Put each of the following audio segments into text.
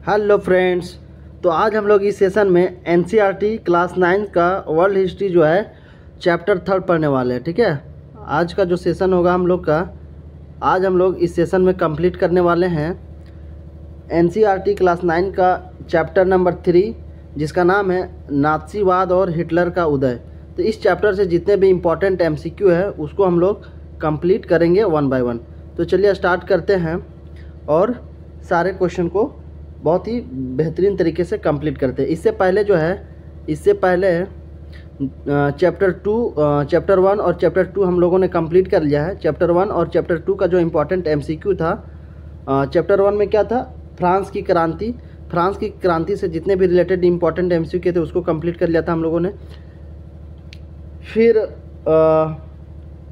Hello friends. तो आज हम लोग इस सेशन में एनसीईआरटी क्लास 9 का वर्ल्ड हिस्ट्री जो है चैप्टर 3 पढ़ने वाले हैं। ठीक है, आज का जो सेशन होगा हम लोग का, आज हम लोग इस सेशन में कंप्लीट करने वाले हैं एनसीईआरटी क्लास 9 का चैप्टर नंबर 3, जिसका नाम है नाज़ीवाद और हिटलर का उदय। तो इस चैप्टर से जितने भी इम्पोर्टेंट एमसीक्यू है उसको हम लोग कंप्लीट करेंगे वन बाय वन। तो चलिए स्टार्ट करते हैं और सारे क्वेश्चन को बहुत ही बेहतरीन तरीके से कंप्लीट करते हैं। इससे पहले चैप्टर 1 और चैप्टर 2 हम लोगों ने कंप्लीट कर लिया है। चैप्टर 1 और चैप्टर 2 का जो इम्पोर्टेंट एमसीक्यू था, चैप्टर 1 में क्या था, फ्रांस की क्रांति से जितने भी रिलेटेड इम्पोर्टेंट एमसीक्यू थे उसको कंप्लीट कर लिया था हम लोगों ने। फिर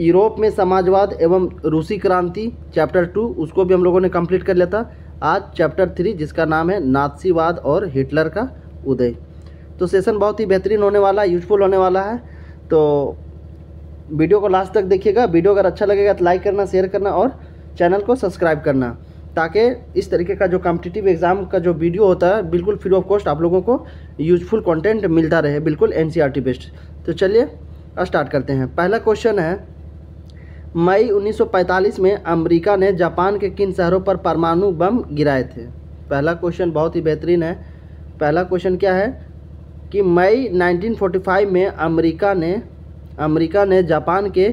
यूरोप में समाजवाद एवं रूसी क्रांति चैप्टर 2, उसको भी हम लोगों ने कंप्लीट कर लिया था। आज चैप्टर 3 जिसका नाम है नाज़ीवाद और हिटलर का उदय। तो सेशन बहुत ही बेहतरीन होने वाला है, यूजफुल होने वाला है। तो वीडियो को लास्ट तक देखिएगा। वीडियो अगर अच्छा लगेगा तो लाइक करना, शेयर करना और चैनल को सब्सक्राइब करना, ताकि इस तरीके का जो कॉम्पिटिटिव एग्ज़ाम का जो वीडियो होता है बिल्कुल फ्री ऑफ कॉस्ट आप लोगों को यूजफुल कंटेंट मिलता रहे, बिल्कुल एनसीईआरटी बेस्ड। तो चलिए स्टार्ट करते हैं। पहला क्वेश्चन है, मई 1945 में अमेरिका ने जापान के किन शहरों पर परमाणु बम गिराए थे। पहला क्वेश्चन बहुत ही बेहतरीन है। पहला क्वेश्चन क्या है कि मई 1945 में अमेरिका ने जापान के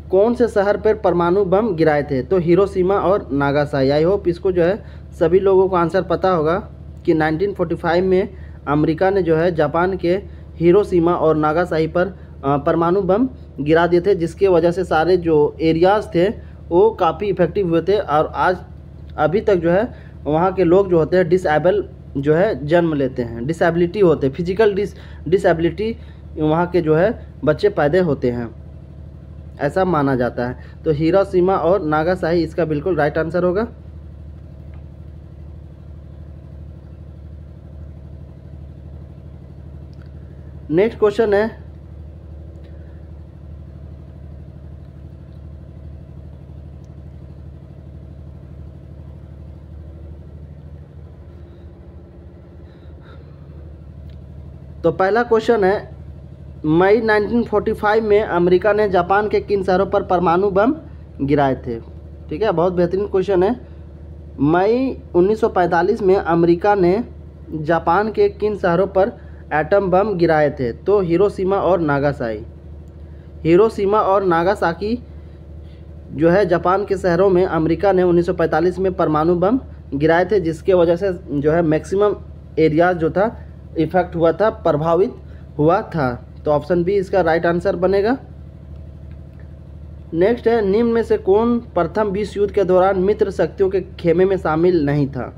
कौन से शहर पर परमाणु बम गिराए थे। तो हिरोशिमा और नागासाकी। आई होप इसको जो है सभी लोगों को आंसर पता होगा कि 1945 में अमेरिका ने जो है जापान के हिरोशिमा और नागासाकी पर परमाणु बम गिरा दिए थे, जिसके वजह से सारे जो एरियाज़ थे वो काफ़ी इफ़ेक्टिव हुए थे। और आज अभी तक जो है वहाँ के लोग जो होते हैं डिसेबल जो है जन्म लेते हैं, डिसेबिलिटी होते हैं, फिजिकल डिसेबिलिटी वहाँ के जो है बच्चे पैदा होते हैं, ऐसा माना जाता है। तो हिरोशिमा और नागासाकी इसका बिल्कुल राइट आंसर होगा। नेक्स्ट क्वेश्चन है, तो पहला क्वेश्चन है, मई 1945 में अमेरिका ने जापान के किन शहरों पर परमाणु बम गिराए थे। ठीक है, बहुत बेहतरीन क्वेश्चन है। मई 1945 में अमेरिका ने जापान के किन शहरों पर एटम बम गिराए थे। तो हिरोशिमा और नागासाकी जो है जापान के शहरों में अमेरिका ने 1945 में परमाणु बम गिराए थे, जिसके वजह से जो है मैक्सिमम एरिया जो था इफेक्ट हुआ था, प्रभावित हुआ था। तो ऑप्शन बी इसका राइट आंसर बनेगा। नेक्स्ट है, निम्न में से कौन प्रथम विश्व युद्ध के दौरान मित्र शक्तियों के खेमे में शामिल नहीं था।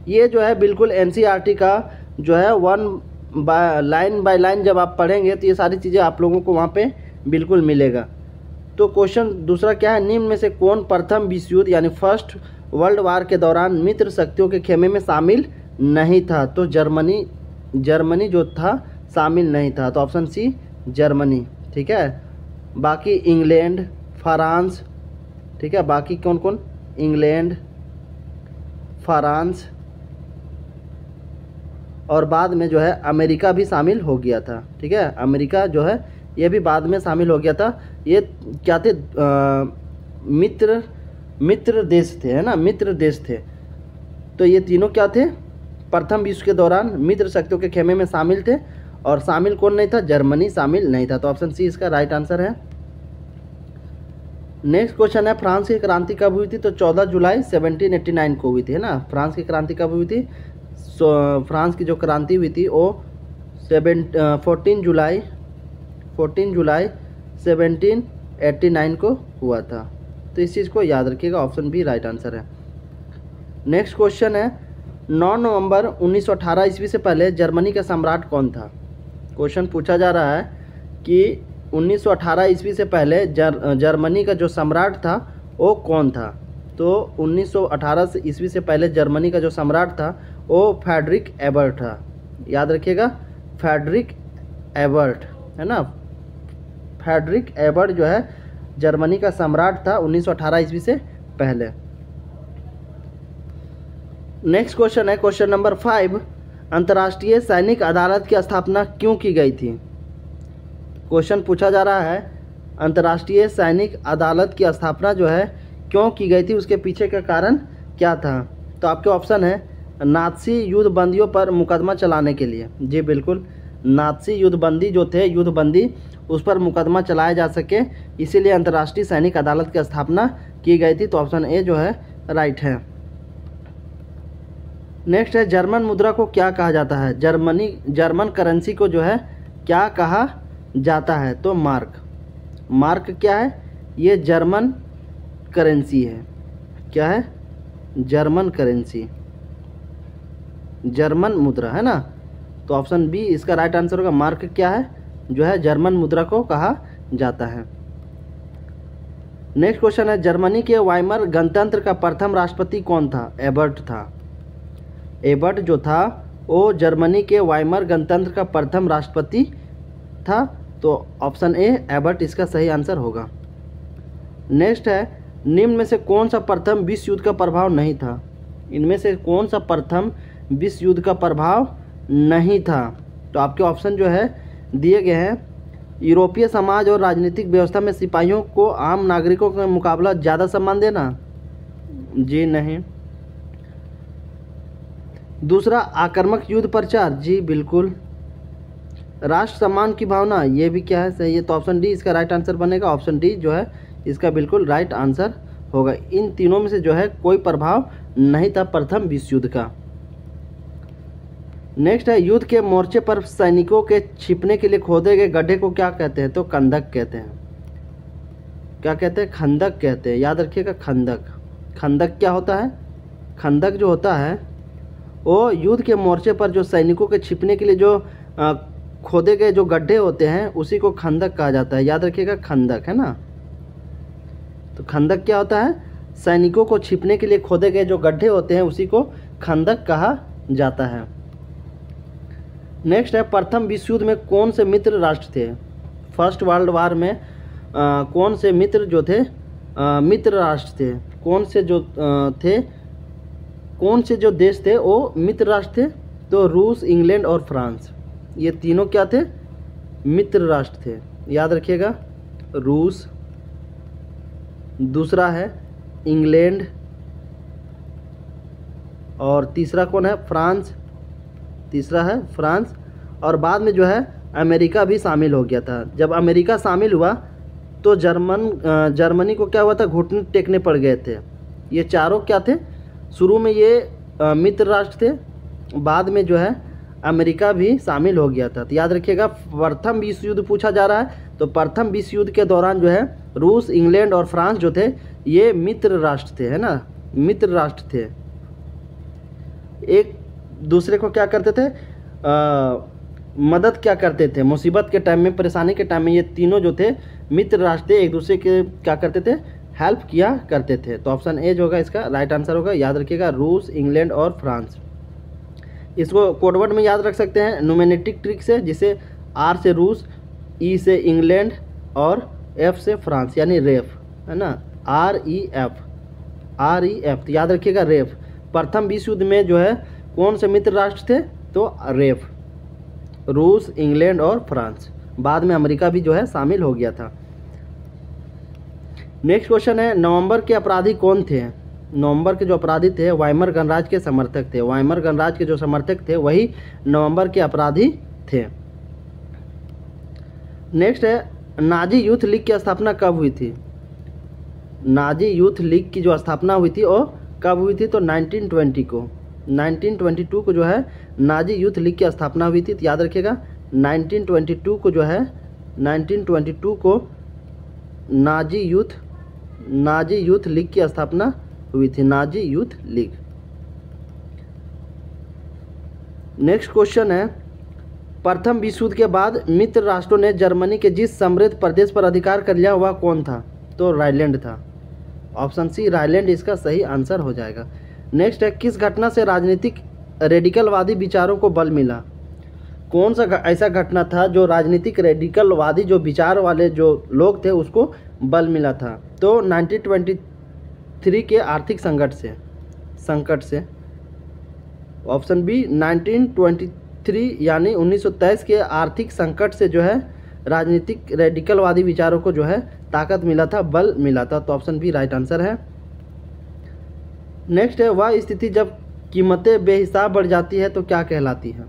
ये जो है बिल्कुल एनसीईआरटी का जो है लाइन बाय लाइन जब आप पढ़ेंगे तो ये सारी चीज़ें आप लोगों को वहाँ पे बिल्कुल मिलेगा। तो क्वेश्चन दूसरा क्या है, निम्न में से कौन प्रथम विश्व युद्ध यानी फर्स्ट वर्ल्ड वार के दौरान मित्र शक्तियों के खेमे में शामिल नहीं था। तो जर्मनी जो था शामिल नहीं था। तो ऑप्शन सी जर्मनी। ठीक है, बाकी इंग्लैंड, फ्रांस, ठीक है, बाकी कौन कौन, इंग्लैंड, फ्रांस और बाद में जो है अमेरिका भी शामिल हो गया था। ठीक है, अमेरिका जो है ये भी बाद में शामिल हो गया था। ये क्या थे, मित्र देश थे, है ना, मित्र देश थे। तो ये तीनों क्या थे, प्रथम विश्व के दौरान मित्र शक्तियों के खेमे में शामिल थे। और शामिल कौन नहीं था, जर्मनी शामिल नहीं था। तो ऑप्शन सी इसका राइट आंसर है। नेक्स्ट क्वेश्चन है, फ्रांस की क्रांति कब हुई थी। तो 14 जुलाई 1789 को हुई थी, है ना। फ्रांस की क्रांति कब हुई थी, फ्रांस की जो क्रांति हुई थी वो 14 जुलाई 1789 को हुआ था। तो इस चीज़ को याद रखिएगा, ऑप्शन बी राइट आंसर है। नेक्स्ट क्वेश्चन है, 9 नवंबर 1918 ईस्वी से पहले जर्मनी का सम्राट कौन था। क्वेश्चन पूछा जा रहा है कि 1918 ईस्वी से पहले जर्मनी का जो सम्राट था वो कौन था। तो 1918 ईस्वी से पहले जर्मनी का जो सम्राट था वो फ्रेडरिक एबर्ट था। याद रखिएगा, फ्रेडरिक एबर्ट, है ना। फ्रेडरिक एबर्ट जो है जर्मनी का सम्राट था 1918 ईस्वी से पहले। नेक्स्ट क्वेश्चन है क्वेश्चन नंबर 5, अंतर्राष्ट्रीय सैनिक अदालत की स्थापना क्यों की गई थी। क्वेश्चन पूछा जा रहा है अंतर्राष्ट्रीय सैनिक अदालत की स्थापना जो है क्यों की गई थी, उसके पीछे का कारण क्या था। तो आपके ऑप्शन है नाज़ी युद्धबंदियों पर मुकदमा चलाने के लिए। जी बिल्कुल, नाज़ी युद्धबंदी जो थे, युद्धबंदी उस पर मुकदमा चलाया जा सके, इसीलिए अंतर्राष्ट्रीय सैनिक अदालत की स्थापना की गई थी। तो ऑप्शन ए जो है राइट है। नेक्स्ट है जर्मन मुद्रा को क्या कहा जाता है। जर्मन करेंसी को जो है क्या कहा जाता है। तो मार्क। मार्क क्या है, ये जर्मन करेंसी है। क्या है, जर्मन करेंसी, जर्मन मुद्रा है ना। तो ऑप्शन बी इसका राइट आंसर होगा। मार्क क्या है, जो है जर्मन मुद्रा को कहा जाता है। नेक्स्ट क्वेश्चन है जर्मनी के वाइमर गणतंत्र का प्रथम राष्ट्रपति कौन था। एबर्ट था। एबर्ट जो था वो जर्मनी के वाइमर गणतंत्र का प्रथम राष्ट्रपति था। तो ऑप्शन ए एबर्ट इसका सही आंसर होगा। नेक्स्ट है निम्न में से कौन सा प्रथम विश्व युद्ध का प्रभाव नहीं था। इनमें से कौन सा प्रथम विश्व युद्ध का प्रभाव नहीं था। तो आपके ऑप्शन जो है दिए गए हैं यूरोपीय समाज और राजनीतिक व्यवस्था में सिपाहियों को आम नागरिकों के मुकाबला ज़्यादा सम्मान देना। जी नहीं। दूसरा आक्रामक युद्ध प्रचार। जी बिल्कुल। राष्ट्र सम्मान की भावना, ये भी क्या है, सही है। तो ऑप्शन डी इसका राइट आंसर बनेगा। ऑप्शन डी जो है इसका बिल्कुल राइट आंसर होगा। इन तीनों में से जो है कोई प्रभाव नहीं था प्रथम विश्व युद्ध का। नेक्स्ट है युद्ध के मोर्चे पर सैनिकों के छिपने के लिए खोदे गए गड्ढे को क्या कहते हैं। तो खंदक कहते हैं। क्या कहते हैं, खंदक कहते हैं। याद रखिएगा खंदक। खंदक क्या होता है, खंदक जो होता है वो युद्ध के मोर्चे पर जो सैनिकों के छिपने के लिए जो खोदे गए जो गड्ढे होते हैं उसी को खंदक कहा जाता है। याद रखिएगा खंदक, है ना। तो खंदक क्या होता है, सैनिकों को छिपने के लिए खोदे गए जो गड्ढे होते हैं उसी को खंदक कहा जाता है। नेक्स्ट है प्रथम विश्व युद्ध में कौन से मित्र राष्ट्र थे। फर्स्ट वर्ल्ड वार में कौन से मित्र जो थे, मित्र राष्ट्र थे। कौन से जो थे, कौन से जो देश थे वो मित्र राष्ट्र थे। तो रूस, इंग्लैंड और फ्रांस, ये तीनों क्या थे, मित्र राष्ट्र थे। याद रखिएगा रूस, दूसरा है इंग्लैंड और तीसरा कौन है, फ्रांस। तीसरा है फ्रांस और बाद में जो है अमेरिका भी शामिल हो गया था। जब अमेरिका शामिल हुआ तो जर्मनी को क्या हुआ था, घुटने टेकने पड़ गए थे। ये चारों क्या थे, शुरू में ये मित्र राष्ट्र थे, बाद में जो है अमेरिका भी शामिल हो गया था। तो याद रखिएगा प्रथम विश्व युद्ध पूछा जा रहा है तो प्रथम विश्व युद्ध के दौरान जो है रूस, इंग्लैंड और फ्रांस जो थे ये मित्र राष्ट्र थे, है ना, मित्र राष्ट्र थे। एक दूसरे को क्या करते थे, मदद क्या करते थे, मुसीबत के टाइम में, परेशानी के टाइम में ये तीनों जो थे मित्र राष्ट्र थे, एक दूसरे के क्या करते थे, हेल्प किया करते थे। तो ऑप्शन ए जो होगा इसका राइट आंसर होगा। याद रखिएगा रूस, इंग्लैंड और फ्रांस। इसको कोडवर्ड में याद रख सकते हैं न्यूमेरिक ट्रिक से, जिसे आर से रूस, ई से इंग्लैंड और एफ से फ्रांस, यानी रेफ, है ना, REF। तो याद रखिएगा रेफ। प्रथम विश्व युद्ध में जो है कौन से मित्र राष्ट्र थे, तो रेफ, रूस, इंग्लैंड और फ्रांस। बाद में अमेरिका भी जो है शामिल हो गया था। नेक्स्ट क्वेश्चन है नवंबर के अपराधी कौन थे। नवंबर के जो अपराधी थे वाइमर गणराज्य के समर्थक थे। वाइमर गणराज्य के जो समर्थक थे वही नवंबर के अपराधी थे। नेक्स्ट है नाजी यूथ लीग की स्थापना कब हुई थी। नाजी यूथ लीग की जो स्थापना हुई थी वो कब हुई थी, तो 1920 को, 1922 को जो है नाजी यूथ लीग की स्थापना हुई थी। तो याद रखिएगा 1922 को जो है 1922 को नाजी यूथ लीग की स्थापना हुई थी, Nazi youth league. Next question है प्रथम विश्व युद्ध के बाद मित्र राष्ट्रों ने जर्मनी के जिस समृद्ध प्रदेश पर अधिकार कर लिया वह कौन था, तो रायलैंड था। ऑप्शन सी रायलैंड इसका सही आंसर हो जाएगा। नेक्स्ट है किस घटना से राजनीतिक रेडिकलवादी विचारों को बल मिला। कौन सा ऐसा घटना था जो राजनीतिक रेडिकलवादी जो विचार वाले जो लोग थे उसको बल मिला था, तो 1923 के आर्थिक संकट से ऑप्शन बी 1923 यानी 1923 के आर्थिक संकट से जो है राजनीतिक रेडिकलवादी विचारों को जो है ताकत मिला था, बल मिला था। तो ऑप्शन बी राइट आंसर है। नेक्स्ट है, वह स्थिति जब कीमतें बेहिसाब बढ़ जाती है तो क्या कहलाती है।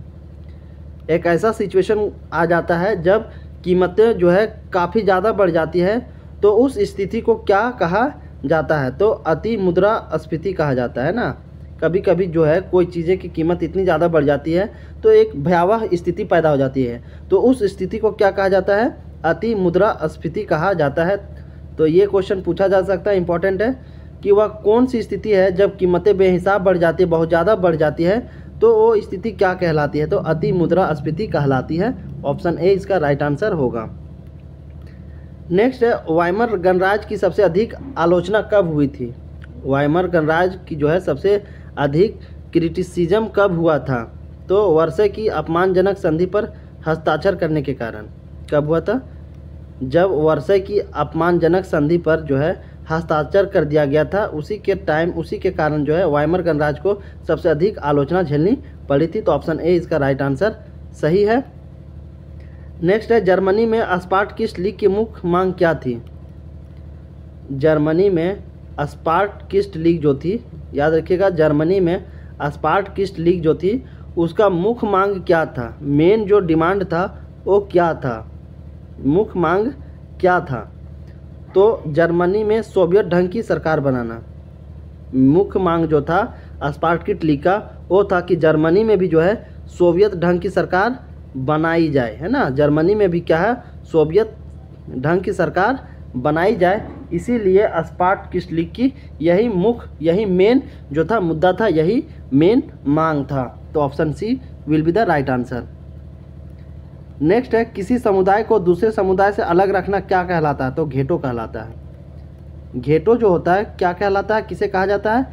एक ऐसा सिचुएशन आ जाता है जब कीमतें जो है काफ़ी ज़्यादा बढ़ जाती है, तो उस स्थिति को क्या कहा जाता है। तो अति मुद्रास्फीति कहा जाता है ना। कभी कभी जो है कोई चीज़ें की कीमत इतनी ज़्यादा बढ़ जाती है तो एक भयावह स्थिति पैदा हो जाती है, तो उस स्थिति को क्या कहा जाता है, अति मुद्रास्फीति कहा जाता है। तो ये क्वेश्चन पूछा जा सकता है, इंपॉर्टेंट है कि वह कौन सी स्थिति है जब कीमतें बेहिसाब बढ़ जाती है, बहुत ज़्यादा बढ़ जाती है, तो वो स्थिति क्या कहलाती है। तो अति मुद्रास्फीति कहलाती है। ऑप्शन ए इसका राइट आंसर होगा। नेक्स्ट है, वाइमर गणराज्य की सबसे अधिक आलोचना कब हुई थी। वाइमर गणराज्य की जो है सबसे अधिक क्रिटिसिज्म कब हुआ था। तो वर्षे की अपमानजनक संधि पर हस्ताक्षर करने के कारण। कब हुआ था, जब वर्षे की अपमानजनक संधि पर जो है हस्ताक्षर कर दिया गया था, उसी के कारण जो है वाइमर गणराज्य को सबसे अधिक आलोचना झेलनी पड़ी थी। तो ऑप्शन ए इसका राइट आंसर सही है। नेक्स्ट है, जर्मनी में स्पार्टकिस्ट लीग की मुख्य मांग क्या थी। जर्मनी में स्पार्टकिस्ट लीग जो थी, याद रखिएगा, जर्मनी में स्पार्टकिस्ट लीग जो थी उसका मुख्य मांग क्या था, मेन जो डिमांड था वो क्या था, मुख्य मांग क्या था। तो जर्मनी में सोवियत ढंग की सरकार बनाना मुख्य मांग जो था स्पार्टकिस्ट लीग का, वो था कि जर्मनी में भी जो है सोवियत ढंग की सरकार बनाई जाए, है ना। जर्मनी में भी क्या है, सोवियत ढंग की सरकार बनाई जाए, इसीलिए स्पार्टकिस्ट लीग की यही मेन जो था मुद्दा था, यही मेन मांग था। तो option C will be the right answer. Next है, किसी समुदाय को दूसरे समुदाय से अलग रखना क्या कहलाता है। तो घेटो कहलाता है। घेटो जो होता है क्या कहलाता है, किसे कहा जाता है,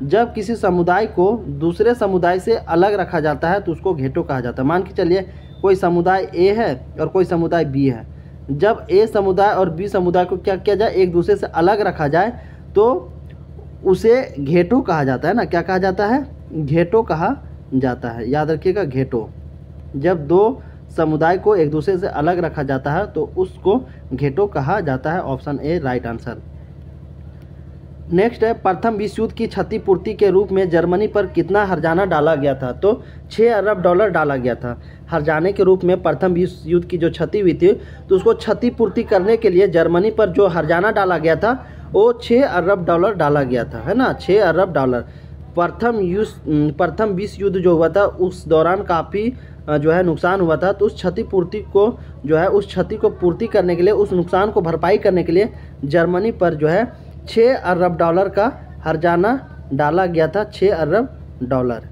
जब किसी समुदाय को दूसरे समुदाय से अलग रखा जाता है तो उसको घेटो कहा जाता है। मान के चलिए कोई समुदाय ए है और कोई समुदाय बी है, जब ए समुदाय और बी समुदाय को क्या किया जाए, एक दूसरे से अलग रखा जाए तो उसे घेटो कहा जाता है ना। क्या कहा जाता है, घेटो कहा जाता है। याद रखिएगा, घेटो। जब दो समुदाय को एक दूसरे से अलग रखा जाता है तो उसको घेटो कहा जाता है। Option A right answer. Next है, प्रथम विश्व युद्ध की क्षतिपूर्ति के रूप में जर्मनी पर कितना हर्जाना डाला गया था। तो 6 अरब डॉलर डाला गया था हर्जाने के रूप में। प्रथम विश्व युद्ध की जो क्षति हुई थी तो उसको क्षतिपूर्ति करने के लिए जर्मनी पर जो हर्जाना डाला गया था वो 6 अरब डॉलर डाला गया था, है ना, 6 अरब डॉलर। प्रथम विश्व युद्ध जो हुआ था उस दौरान काफ़ी जो है नुकसान हुआ था, तो उस क्षतिपूर्ति को जो है उस क्षति को पूर्ति करने के लिए, उस नुकसान को भरपाई करने के लिए जर्मनी पर जो है 6 अरब डॉलर का हर्जाना डाला गया था, 6 अरब डॉलर।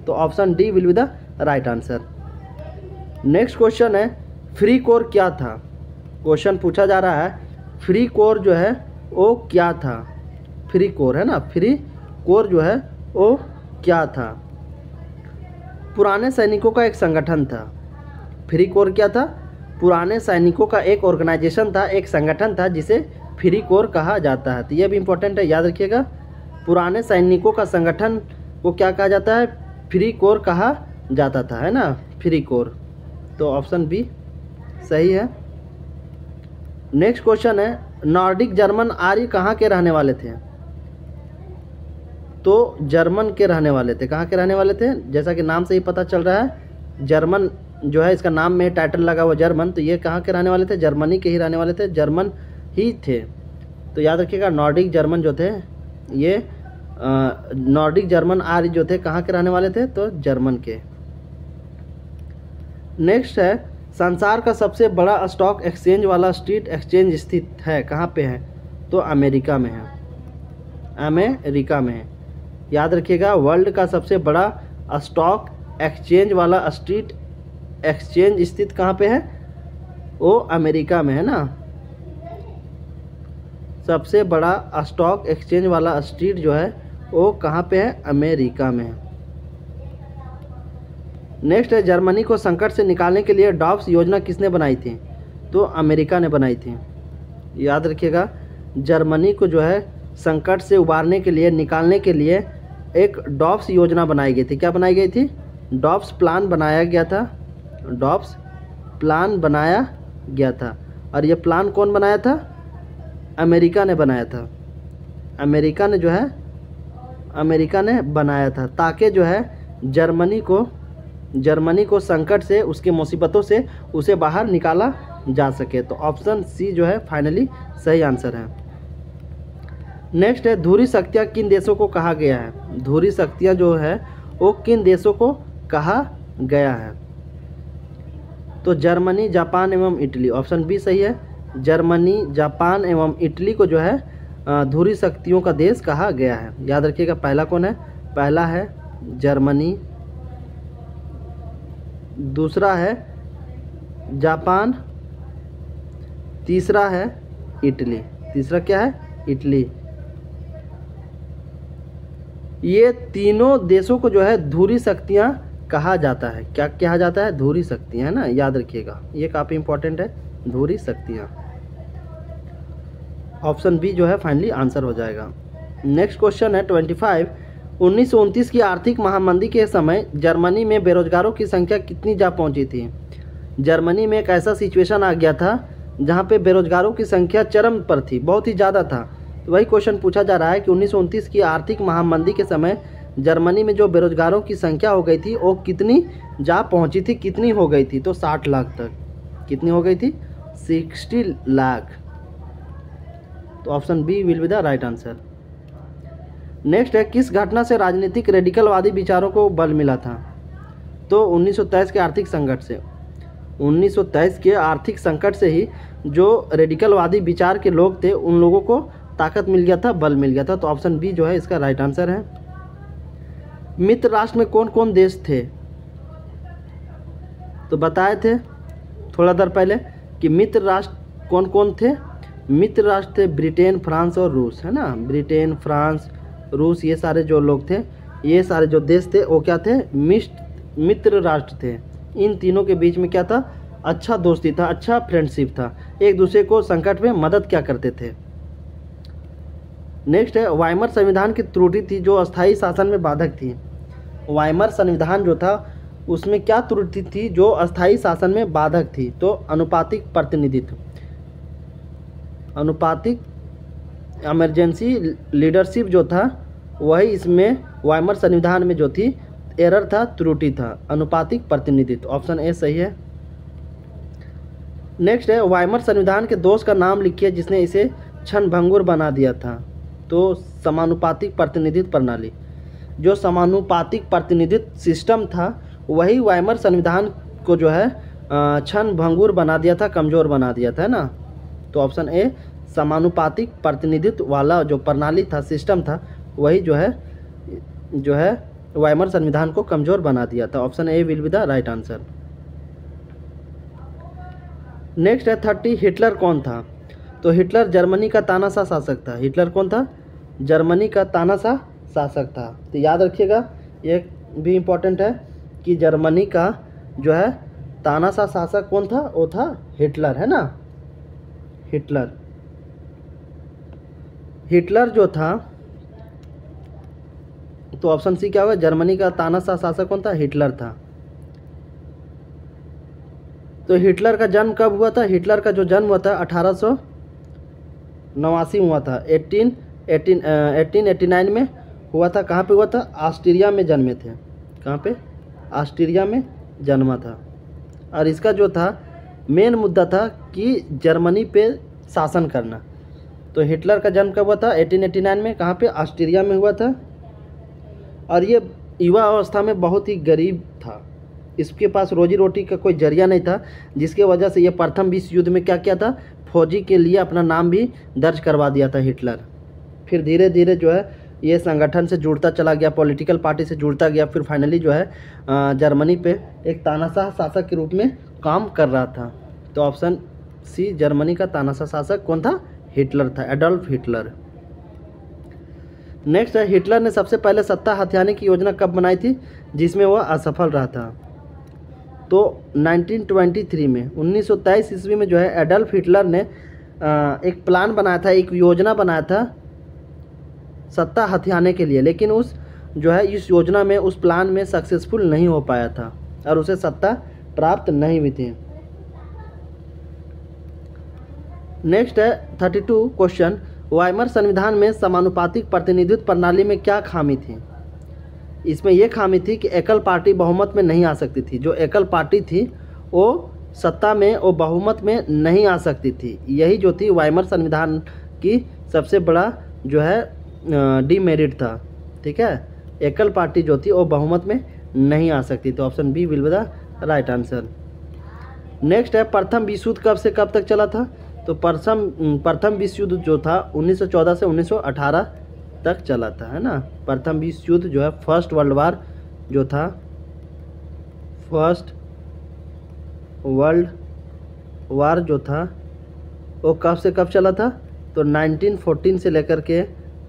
तो option D will be the right answer. Next question है, फ्री कोर क्या था। क्वेश्चन पूछा जा रहा है फ्री कोर जो है वो क्या था। फ्री कोर है ना, फ्री कोर जो है वो क्या था। पुराने सैनिकों का एक संगठन था। फ्री कोर क्या था, पुराने सैनिकों का एक ऑर्गेनाइजेशन था, एक संगठन था जिसे फ्री कोर कहा जाता है। तो ये भी इम्पोर्टेंट है, याद रखिएगा। पुराने सैनिकों का संगठन को क्या कहा जाता है, फ्री कोर कहा जाता था, है ना, फ्री कोर। तो ऑप्शन बी सही है। नेक्स्ट क्वेश्चन है, नॉर्डिक जर्मन आर्य कहाँ के रहने वाले थे। तो जर्मन के रहने वाले थे। कहाँ के रहने वाले थे, जैसा कि नाम से ही पता चल रहा है, जर्मन जो है इसका नाम में टाइटल लगा हुआ जर्मन, तो ये कहाँ के रहने वाले थे, जर्मनी के ही रहने वाले थे, जर्मन ही थे। तो याद रखिएगा, नॉर्डिक जर्मन जो थे ये नॉर्डिक जर्मन आर्य जो थे कहाँ के रहने वाले थे, तो जर्मन के। नेक्स्ट है, संसार का सबसे बड़ा स्टॉक एक्सचेंज वाला स्ट्रीट एक्सचेंज स्थित है कहाँ पे है, तो अमेरिका में है, अमेरिका में है। याद रखिएगा, वर्ल्ड का सबसे बड़ा स्टॉक एक्सचेंज वाला स्ट्रीट एक्सचेंज स्थित कहाँ पे है, वो अमेरिका में है ना। सबसे बड़ा स्टॉक एक्सचेंज वाला स्ट्रीट जो है वो कहाँ पे है, अमेरिका में है। नेक्स्ट है, जर्मनी को संकट से निकालने के लिए डॉब्स योजना किसने बनाई थी, तो अमेरिका ने बनाई थी। याद रखिएगा, जर्मनी को जो है संकट से उबारने के लिए, निकालने के लिए एक डॉप्स योजना बनाई गई थी। क्या बनाई गई थी? डॉप्स प्लान बनाया गया था। डॉप्स प्लान बनाया गया था। और ये प्लान कौन बनाया था? अमेरिका ने बनाया था। अमेरिका ने जो है अमेरिका ने बनाया था, ताकि जो है जर्मनी को संकट से, उसकी मुसीबतों से उसे बाहर निकाला जा सके। तो ऑप्शन सी जो है फाइनली सही आंसर है। नेक्स्ट है, धुरी शक्तियाँ किन देशों को कहा गया है? धुरी शक्तियाँ जो है वो किन देशों को कहा गया है? तो जर्मनी, जापान एवं इटली। ऑप्शन बी सही है। जर्मनी, जापान एवं इटली को जो है धुरी शक्तियों का देश कहा गया है। याद रखिएगा, पहला कौन है? पहला है जर्मनी, दूसरा है जापान, तीसरा है इटली। तीसरा क्या है? इटली। ये तीनों देशों को जो है धुरी शक्तियाँ कहा जाता है। क्या कहा जाता है? धुरी शक्तियाँ, है ना, याद रखिएगा, ये काफ़ी इंपॉर्टेंट है, धुरी शक्तियाँ। ऑप्शन बी जो है फाइनली आंसर हो जाएगा। नेक्स्ट क्वेश्चन है 25। 1929 की आर्थिक महामंदी के समय जर्मनी में बेरोजगारों की संख्या कितनी जा पहुंची थी? जर्मनी में एक ऐसा सिचुएशन आ गया था जहां पे बेरोजगारों की संख्या चरम पर थी, बहुत ही ज़्यादा था। तो वही क्वेश्चन पूछा जा रहा है कि 1929 की आर्थिक महामंदी के समय जर्मनी में जो बेरोजगारों की संख्या हो गई थी वो कितनी जा पहुंची थी, कितनी हो गई थी? तो 60 लाख तक। कितनी हो गई थी? 60 लाख। तो option B will be the right answer. Next है, किस घटना से राजनीतिक रेडिकलवादी विचारों को बल मिला था? तो 1923 के आर्थिक संकट से। 1923 के आर्थिक संकट से ही जो रेडिकलवादी विचार के लोग थे उन लोगों को ताकत मिल गया था, बल मिल गया था। तो ऑप्शन बी जो है इसका राइट आंसर है। मित्र राष्ट्र में कौन कौन देश थे? तो बताए थे थोड़ा देर पहले कि मित्र राष्ट्र कौन कौन थे। मित्र राष्ट्र थे ब्रिटेन, फ्रांस और रूस, है ना। ब्रिटेन, फ्रांस, रूस, ये सारे जो लोग थे, ये सारे जो देश थे वो क्या थे? मित्र राष्ट्र थे। इन तीनों के बीच में क्या था? अच्छा दोस्ती था, अच्छा फ्रेंडशिप था, एक दूसरे को संकट में मदद क्या करते थे। नेक्स्ट है, वाइमर संविधान की त्रुटि थी जो अस्थायी शासन में बाधक थी। वाइमर संविधान जो था उसमें क्या त्रुटि थी जो अस्थायी शासन में बाधक थी? तो अनुपातिक प्रतिनिधित्व, अनुपातिक इमरजेंसी लीडरशिप जो था वही इसमें वाइमर संविधान में जो थी एरर था, त्रुटि था, अनुपातिक प्रतिनिधित्व। ऑप्शन ए सही है। नेक्स्ट है, वाइमर संविधान के दोष का नाम लिखिए जिसने इसे क्षणभंगुर बना दिया था। तो समानुपातिक प्रतिनिधित्व प्रणाली, जो समानुपातिक प्रतिनिधित्व सिस्टम था वही वाइमर संविधान को जो है क्षणभंगुर बना दिया था, कमज़ोर बना दिया था, है ना। तो ऑप्शन ए समानुपातिक प्रतिनिधित्व वाला जो प्रणाली था, सिस्टम था, वही जो है वाइमर संविधान को कमज़ोर बना दिया था। Option A will be the right answer. Next है 30। हिटलर कौन था? तो हिटलर जर्मनी का तानाशाह शासक था। हिटलर कौन था? जर्मनी का तानाशाह शासक था। तो याद रखिएगा, ये भी इम्पोर्टेंट है कि जर्मनी का जो है तानाशाह शासक कौन था? वो था हिटलर, है ना। हिटलर जो था, तो ऑप्शन सी क्या होगा? जर्मनी का तानाशाह शासक कौन था? हिटलर था। तो हिटलर का जन्म कब हुआ था? हिटलर का जो जन्म हुआ था 1889 हुआ था। 1889 में हुआ था। कहाँ पे हुआ था? ऑस्ट्रिया में जन्मे थे। कहाँ पे? ऑस्ट्रिया में जन्मा था। और इसका जो था मेन मुद्दा था कि जर्मनी पे शासन करना। तो हिटलर का जन्म कब हुआ था? 1889 में। कहाँ पे? ऑस्ट्रिया में हुआ था। और ये युवा अवस्था में बहुत ही गरीब था, इसके पास रोजी रोटी का कोई जरिया नहीं था, जिसके वजह से ये प्रथम विश्व युद्ध में क्या किया था? फौजी के लिए अपना नाम भी दर्ज करवा दिया था हिटलर। फिर धीरे धीरे जो है ये संगठन से जुड़ता चला गया, पॉलिटिकल पार्टी से जुड़ता गया, फिर फाइनली जो है जर्मनी पे एक तानाशाह शासक के रूप में काम कर रहा था। तो ऑप्शन सी, जर्मनी का तानाशाह शासक कौन था? हिटलर था, एडोल्फ हिटलर। नेक्स्ट है, हिटलर ने सबसे पहले सत्ता हथियाने की योजना कब बनाई थी जिसमें वह असफल रहा था? तो 1923 में, 1923 ईस्वी में जो है एडोल्फ हिटलर ने एक प्लान बनाया था, एक योजना बनाया था सत्ता हथियाने के लिए, लेकिन उस जो है इस योजना में, उस प्लान में सक्सेसफुल नहीं हो पाया था और उसे सत्ता प्राप्त नहीं हुई थी। नेक्स्ट है 32 क्वेश्चन, वाइमर संविधान में समानुपातिक प्रतिनिधित्व प्रणाली में क्या खामी थी? इसमें यह खामी थी कि एकल पार्टी बहुमत में नहीं आ सकती थी। जो एकल पार्टी थी वो सत्ता में और बहुमत में नहीं आ सकती थी। यही जो थी वाइमर संविधान की सबसे बड़ा जो है डीमेरिट था। ठीक है, एकल पार्टी जो थी वो बहुमत में नहीं आ सकती। तो option B will be the right answer. Next है प्रथम विश्व युद्ध कब से कब तक चला था? तो प्रथम विश्व युद्ध जो था 1914 से 1918 तक चला था, है ना। प्रथम विश्व युद्ध जो है फर्स्ट वर्ल्ड वार जो था, फर्स्ट वर्ल्ड वार जो था वो कब से कब चला था? तो 1914 से लेकर के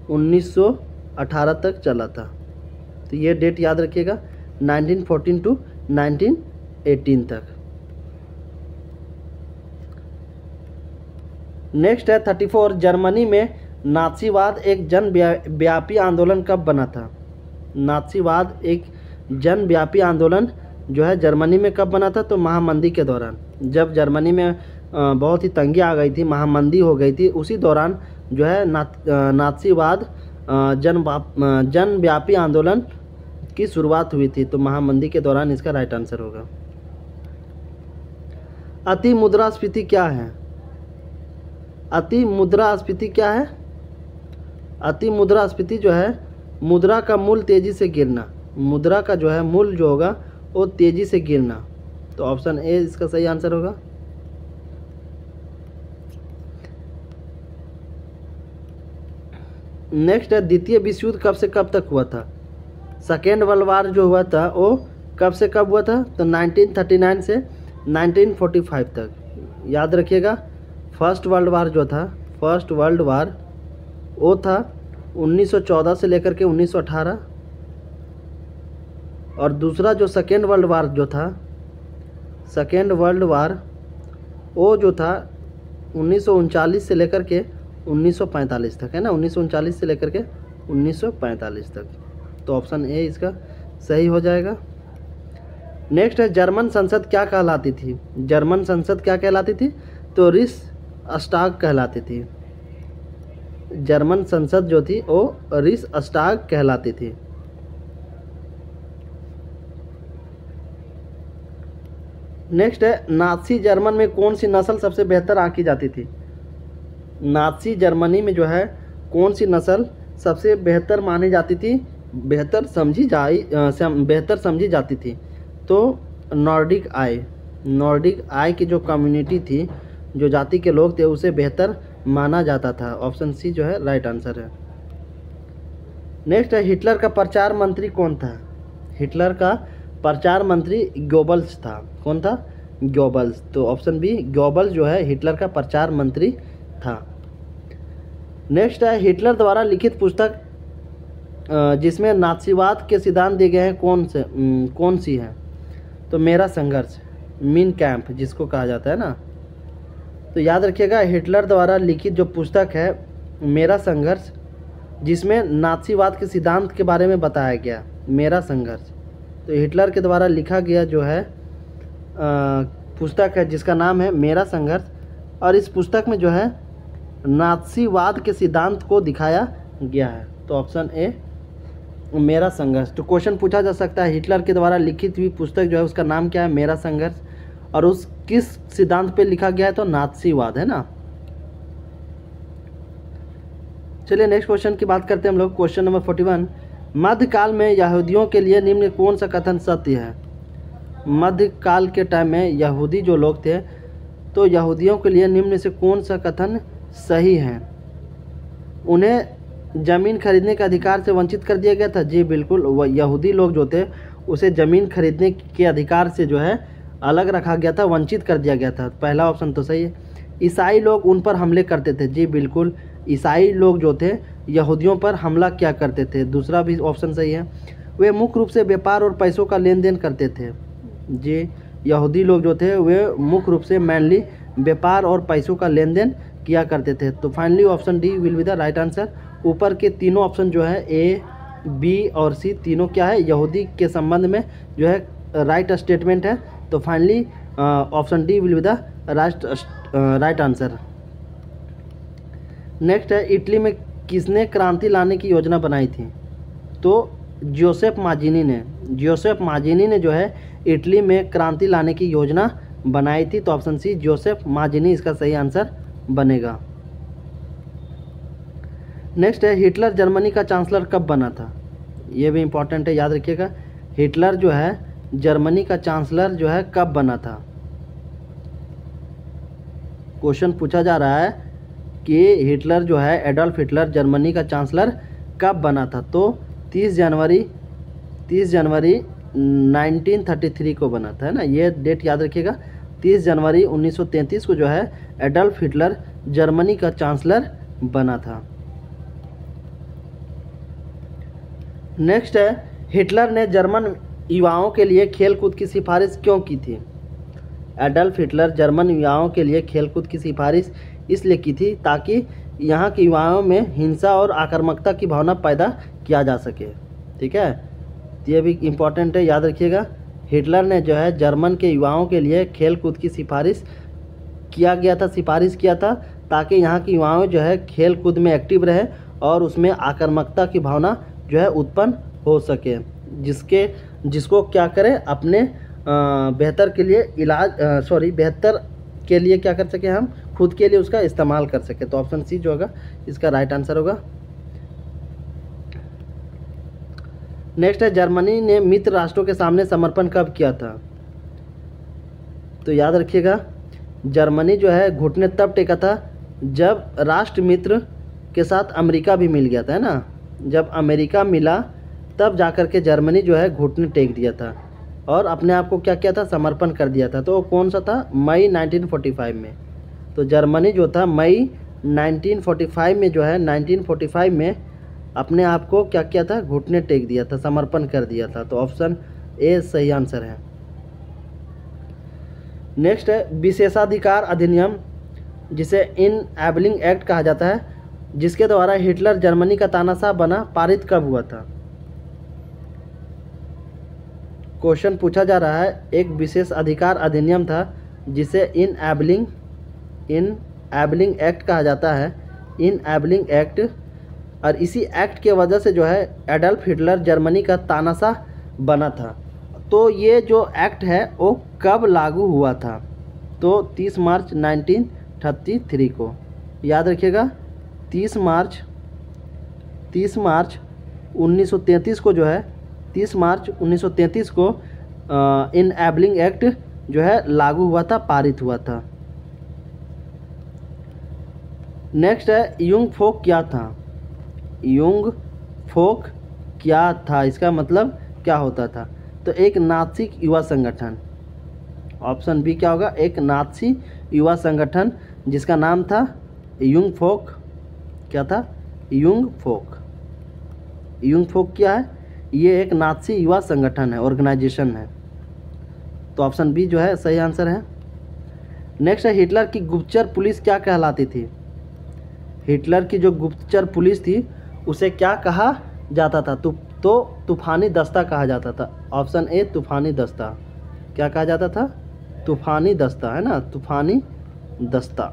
1918 तक चला था। तो ये डेट याद रखिएगा, 1914 टू 1918 तक। नेक्स्ट है 34, जर्मनी में नाज़ीवाद एक जनव्यापी आंदोलन कब बना था? नाज़ीवाद एक जनव्यापी आंदोलन जो है जर्मनी में कब बना था? तो महामंदी के दौरान। जब जर्मनी में बहुत ही तंगी आ गई थी, महामंदी हो गई थी, उसी दौरान जो है नाज़ीवाद जनव्यापी आंदोलन की शुरुआत हुई थी। तो महामंदी के दौरान इसका राइट आंसर होगा। अति मुद्रास्फीति क्या है? अति मुद्रास्फीति क्या है? अति मुद्रास्फीति जो है मुद्रा का मूल्य तेजी से गिरना। मुद्रा का जो है मूल्य जो होगा वो तेजी से गिरना। तो ऑप्शन ए इसका सही आंसर होगा। नेक्स्ट है द्वितीय विश्व युद्ध कब से कब तक हुआ था? सेकेंड वर्ल्ड वार जो हुआ था वो कब से कब हुआ था? तो 1939 से 1945 तक। याद रखिएगा, फर्स्ट वर्ल्ड वार जो था, फर्स्ट वर्ल्ड वार वो था 1914 से लेकर के 1918। और दूसरा जो सेकेंड वर्ल्ड वार जो था, सेकेंड वर्ल्ड वार वो जो था 1939 से लेकर के 1945 तक, है ना। 1939 से लेकर के 1945 तक। तो ऑप्शन ए इसका सही हो जाएगा। नेक्स्ट है जर्मन संसद क्या कहलाती थी? जर्मन संसद क्या कहलाती थी? तो रिक्सस्टाग कहलाती थी। जर्मन संसद जो थी वो रिक्सस्टाग कहलाती थी। नेक्स्ट है नाज़ी जर्मन में कौन सी नस्ल सबसे बेहतर आंकी जाती थी? नाज़ी जर्मनी में जो है कौन सी नस्ल सबसे बेहतर मानी जाती थी, बेहतर समझी जाती थी? तो नॉर्डिक आई की जो कम्युनिटी थी, जो जाति के लोग थे, उसे बेहतर माना जाता था। ऑप्शन सी जो है राइट आंसर है। नेक्स्ट है हिटलर का प्रचार मंत्री कौन था? हिटलर का प्रचार मंत्री गोबल्स था। कौन था? गोबल्स। तो ऑप्शन बी गोबल्स जो है हिटलर का प्रचार मंत्री था। नेक्स्ट है हिटलर द्वारा लिखित पुस्तक जिसमें नाज़ीवाद के सिद्धांत दिए गए हैं कौन सी है? तो मेरा संघर्ष, मीन कैंप जिसको कहा जाता है ना। तो याद रखिएगा, हिटलर द्वारा लिखित जो पुस्तक है मेरा संघर्ष, जिसमें नाज़ीवाद के सिद्धांत के बारे में बताया गया, मेरा संघर्ष। तो हिटलर के द्वारा लिखा गया जो है पुस्तक है जिसका नाम है मेरा संघर्ष। और इस पुस्तक में जो है नाज़ीवाद के सिद्धांत को दिखाया गया है। तो ऑप्शन ए मेरा संघर्ष। तो क्वेश्चन पूछा जा सकता है हिटलर के द्वारा लिखित हुई पुस्तक जो है उसका नाम क्या है? मेरा संघर्ष। और उस किस सिद्धांत पे लिखा गया है? तो नाज़ीवाद, है ना। चलिए नेक्स्ट क्वेश्चन की बात करते हैं हम लोग। क्वेश्चन नंबर 41, मध्यकाल में यहूदियों के लिए निम्न कौन सा कथन सत्य है? मध्यकाल के टाइम में यहूदी जो लोग थे, तो यहूदियों के लिए निम्न से कौन सा कथन सही है? उन्हें ज़मीन खरीदने के अधिकार से वंचित कर दिया गया था। जी बिल्कुल, वह यहूदी लोग जो थे उसे ज़मीन खरीदने के अधिकार से जो है अलग रखा गया था, वंचित कर दिया गया था। पहला ऑप्शन तो सही है। ईसाई लोग उन पर हमले करते थे। जी बिल्कुल, ईसाई लोग जो थे यहूदियों पर हमला क्या करते थे? दूसरा भी ऑप्शन सही है। वे मुख्य रूप से व्यापार और पैसों का लेन देन करते थे। जी, यहूदी लोग जो थे वे मुख्य रूप से मेनली व्यापार और पैसों का लेन देन किया करते थे। तो finally option D will be the right answer. ऊपर के तीनों ऑप्शन जो है ए, बी और सी तीनों क्या है, यहूदी के संबंध में जो है राइट स्टेटमेंट है। तो finally option D will be the right answer. Next है, इटली में किसने क्रांति लाने की योजना बनाई थी? तो जोसेफ माजिनी ने जो है इटली में क्रांति लाने की योजना बनाई थी। तो ऑप्शन सी जोसेफ माजिनी इसका सही आंसर बनेगा। नेक्स्ट है, हिटलर जर्मनी का चांसलर कब बना था? ये भी इम्पोर्टेंट है, याद रखिएगा। हिटलर जो है जर्मनी का चांसलर जो है कब बना था? क्वेश्चन पूछा जा रहा है कि हिटलर जो है, एडोल्फ हिटलर जर्मनी का चांसलर कब बना था? तो 30 जनवरी 1933 को बना था, है ना। ये डेट याद रखिएगा, 30 जनवरी 1933 को जो है एडोल्फ हिटलर जर्मनी का चांसलर बना था। नेक्स्ट है, हिटलर ने जर्मन युवाओं के लिए खेलकूद की सिफारिश क्यों की थी? एडोल्फ हिटलर जर्मन युवाओं के लिए खेलकूद की सिफारिश इसलिए की थी ताकि यहाँ के युवाओं में हिंसा और आक्रामकता की भावना पैदा किया जा सके। ठीक है, ये भी इम्पोर्टेंट है, याद रखिएगा। हिटलर ने जो है जर्मन के युवाओं के लिए खेलकूद की सिफारिश किया था ताकि यहाँ के युवाओं जो है खेलकूद में एक्टिव रहे और उसमें आक्रामकता की भावना जो है उत्पन्न हो सके, जिसको क्या करें, अपने बेहतर के लिए क्या कर सके, हम खुद के लिए उसका इस्तेमाल कर सके। तो ऑप्शन सी जो होगा इसका राइट आंसर होगा। नेक्स्ट है, जर्मनी ने मित्र राष्ट्रों के सामने समर्पण कब किया था? तो याद रखिएगा, जर्मनी जो है घुटने तब टेका था जब राष्ट्र मित्र के साथ अमेरिका भी मिल गया था, है ना। जब अमेरिका मिला तब जाकर के जर्मनी जो है घुटने टेक दिया था और अपने आप को क्या किया था, समर्पण कर दिया था। तो कौन सा था? मई 1945 में। तो जर्मनी जो था मई 1945 में जो है 1945 में अपने आप को क्या किया था, घुटने टेक दिया था, समर्पण कर दिया था। तो ऑप्शन ए सही आंसर है। नेक्स्ट है, विशेषाधिकार अधिनियम जिसे इनएबलिंग एक्ट कहा जाता है, जिसके द्वारा हिटलर जर्मनी का तानाशाह बना, पारित कब हुआ था? क्वेश्चन पूछा जा रहा है, एक विशेष अधिकार अधिनियम था जिसे इनएबलिंग एक्ट कहा जाता है, इनएबलिंग एक्ट। और इसी एक्ट के वजह से जो है एडोल्फ हिटलर जर्मनी का तानाशाह बना था। तो ये जो एक्ट है वो कब लागू हुआ था? तो 30 मार्च 1933 को, याद रखिएगा। 30 मार्च 1933 को जो है 30 मार्च 1933 को इनएबलिंग एक्ट जो है लागू हुआ था, पारित हुआ था। नेक्स्ट है, युंग फोक क्या था? युंग फोक क्या था, इसका मतलब क्या होता था? तो एक नात्सी युवा संगठन। ऑप्शन बी क्या होगा? एक नात्सी युवा संगठन जिसका नाम था युंग फोक। क्या था? युंग फोक। युंग फोक क्या है? ये एक नात्सी युवा संगठन है, ऑर्गेनाइजेशन है। तो ऑप्शन बी जो है सही आंसर है। नेक्स्ट है, हिटलर की गुप्तचर पुलिस क्या कहलाती थी? हिटलर की जो गुप्तचर पुलिस थी उसे क्या कहा जाता था? तो तूफानी दस्ता कहा जाता था। ऑप्शन ए तूफानी दस्ता। क्या कहा जाता था? तूफानी दस्ता, है ना, तूफानी दस्ता।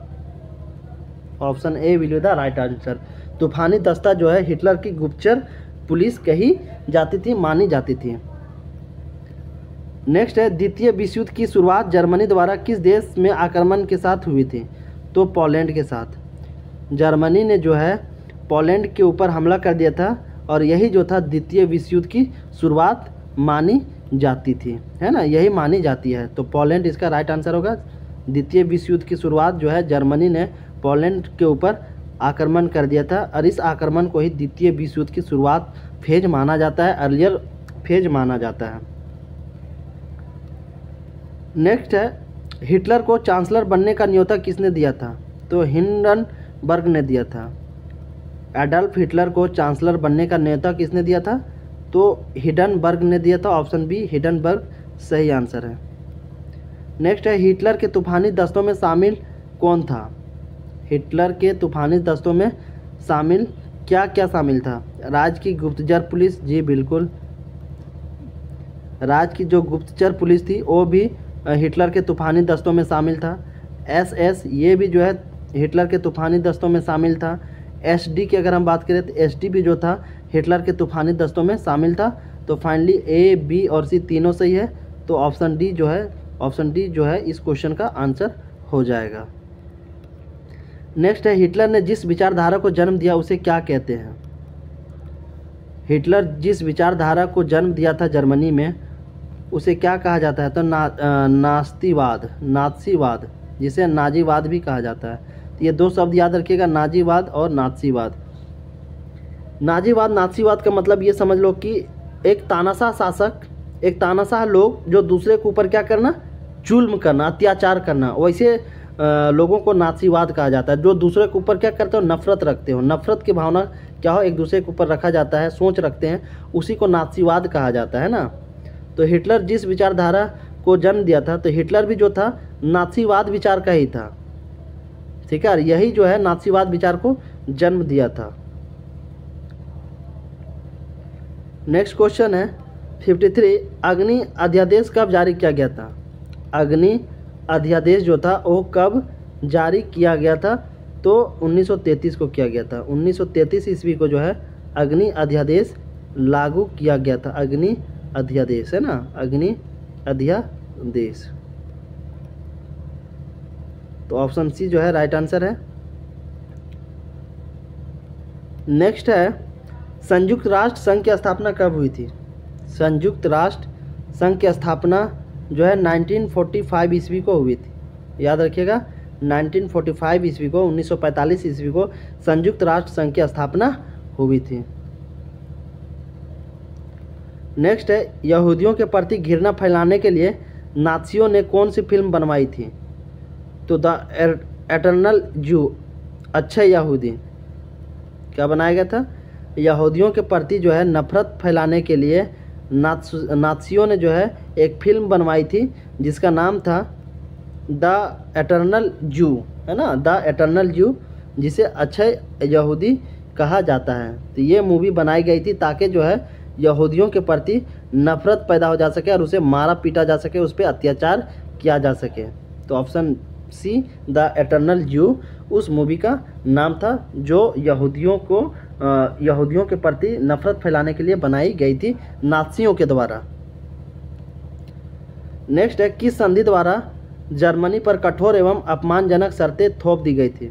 Option A will be the right answer. तूफानी दस्ता जो है हिटलर की गुप्तचर पुलिस कही जाती थी, मानी जाती थी। नेक्स्ट है, द्वितीय विश्व युद्ध की शुरुआत जर्मनी द्वारा किस देश में आक्रमण के साथ हुई थी? तो पोलैंड के साथ। जर्मनी ने जो है पोलैंड के ऊपर हमला कर दिया था और यही जो था द्वितीय विश्व युद्ध की शुरुआत मानी जाती थी, है ना, यही मानी जाती है। तो पोलैंड इसका राइट आंसर होगा। द्वितीय विश्व युद्ध की शुरुआत जो है जर्मनी ने पोलैंड के ऊपर आक्रमण कर दिया था और इस आक्रमण को ही द्वितीय विश्व युद्ध की शुरुआत फेज माना जाता है, अर्लियर फेज माना जाता है। नेक्स्ट है, हिटलर को चांसलर बनने का न्योता किसने दिया था? तो हिंडनबर्ग ने दिया था। एडोल्फ हिटलर को चांसलर बनने का न्योता किसने दिया था? तो हिंडनबर्ग ने दिया था। ऑप्शन बी हिंडनबर्ग सही आंसर है। नेक्स्ट है, हिटलर के तूफानी दस्तों में शामिल कौन था? हिटलर के तूफानी दस्तों में शामिल क्या क्या शामिल था? राज्य की गुप्तचर पुलिस, जी बिल्कुल, राज्य की जो गुप्तचर पुलिस थी वो भी हिटलर के तूफ़ानी दस्तों में शामिल था। SS ये भी जो है हिटलर के तूफ़ानी दस्तों में शामिल था। SD की अगर हम बात करें तो SD भी जो था हिटलर के तूफ़ानी दस्तों में शामिल था। तो फाइनली A, B और C तीनों सही है, तो ऑप्शन डी जो है इस क्वेश्चन का आंसर हो जाएगा। नेक्स्ट है, हिटलर ने जिस विचारधारा को जन्म दिया उसे क्या कहते हैं? हिटलर जिस विचारधारा को जन्म दिया था जर्मनी में उसे क्या कहा जाता है? तो नाज़ीवाद, जिसे नाजीवाद भी कहा जाता है। तो ये दो शब्द याद रखिएगा, नाजीवाद और नाज़ीवाद। नाज़ीवाद का मतलब ये समझ लो कि एक तानाशाह शासक, एक तानाशाह लोग जो दूसरे के ऊपर क्या करना, जुल्म करना, अत्याचार करना, वैसे लोगों को नाज़ीवाद कहा जाता है। जो दूसरे के ऊपर क्या करते हो, नफरत रखते हो, नफरत की भावना क्या हो, एक दूसरे के ऊपर रखा जाता है, सोच रखते हैं, उसी को नाज़ीवाद कहा जाता है ना। तो हिटलर जिस विचारधारा को जन्म दिया था, तो हिटलर भी जो था नाज़ीवाद विचार का ही था, ठीक है, यही जो है नाज़ीवाद विचार को जन्म दिया था। नेक्स्ट क्वेश्चन है 53, अग्नि अध्यादेश कब जारी किया गया था? अग्नि अध्यादेश जो था वो कब जारी किया गया था? तो 1933 को किया गया था। 1933 ईस्वी को जो है अग्नि अध्यादेश लागू किया गया था। अग्नि अध्यादेश है ना, अग्नि अध्यादेश। तो ऑप्शन सी जो है राइट आंसर है। नेक्स्ट है, संयुक्त राष्ट्र संघ की स्थापना कब हुई थी? संयुक्त राष्ट्र संघ की स्थापना जो है 1945 ईस्वी को हुई थी, याद रखिएगा 1945 ईस्वी को, 1945 ईस्वी को संयुक्त राष्ट्र संघ की स्थापना हुई थी। नेक्स्ट है, यहूदियों के प्रति घृणा फैलाने के लिए नाज़ियों ने कौन सी फिल्म बनवाई थी? तो द एटर्नल जू, अच्छे यहूदी, क्या बनाया गया था? यहूदियों के प्रति जो है नफरत फैलाने के लिए नाज़ियों ने जो है एक फिल्म बनवाई थी जिसका नाम था द एटर्नल जू, है ना, द एटर्नल जू, जिसे अच्छे यहूदी कहा जाता है। तो ये मूवी बनाई गई थी ताकि जो है यहूदियों के प्रति नफरत पैदा हो जा सके और उसे मारा पीटा जा सके, उस पर अत्याचार किया जा सके। तो ऑप्शन सी द एटर्नल जू उस मूवी का नाम था जो यहूदियों के प्रति नफरत फैलाने के लिए बनाई गई थी नाज़ियों के द्वारा। नेक्स्ट है, किस संधि द्वारा जर्मनी पर कठोर एवं अपमानजनक शर्तें थोप दी गई थी?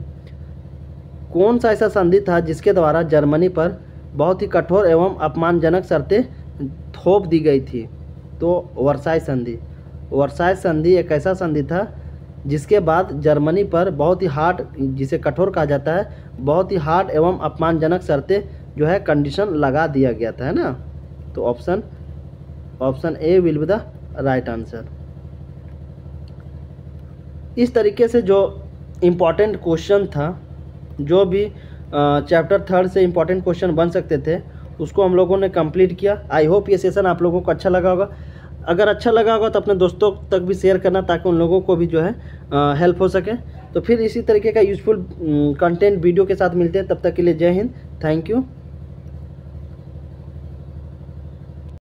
कौन सा ऐसा संधि था जिसके द्वारा जर्मनी पर बहुत ही कठोर एवं अपमानजनक शर्तें थोप दी गई थी? तो वर्साई संधि। वर्साई संधि एक ऐसा संधि था जिसके बाद जर्मनी पर बहुत ही हार्ड, जिसे कठोर कहा जाता है, बहुत ही हार्ड एवं अपमानजनक शर्तें जो है कंडीशन लगा दिया गया था, है ना। तो option A will be the right answer. इस तरीके से जो इम्पॉर्टेंट क्वेश्चन था, जो भी चैप्टर 3 से इम्पॉर्टेंट क्वेश्चन बन सकते थे, उसको हम लोगों ने कंप्लीट किया। आई होप ये सेशन आप लोगों को अच्छा लगा होगा। अगर अच्छा लगा होगा तो अपने दोस्तों तक भी शेयर करना ताकि उन लोगों को भी जो है हेल्प हो सके। तो फिर इसी तरीके का यूज़फुल कंटेंट वीडियो के साथ मिलते हैं, तब तक के लिए जय हिंद, थैंक यू।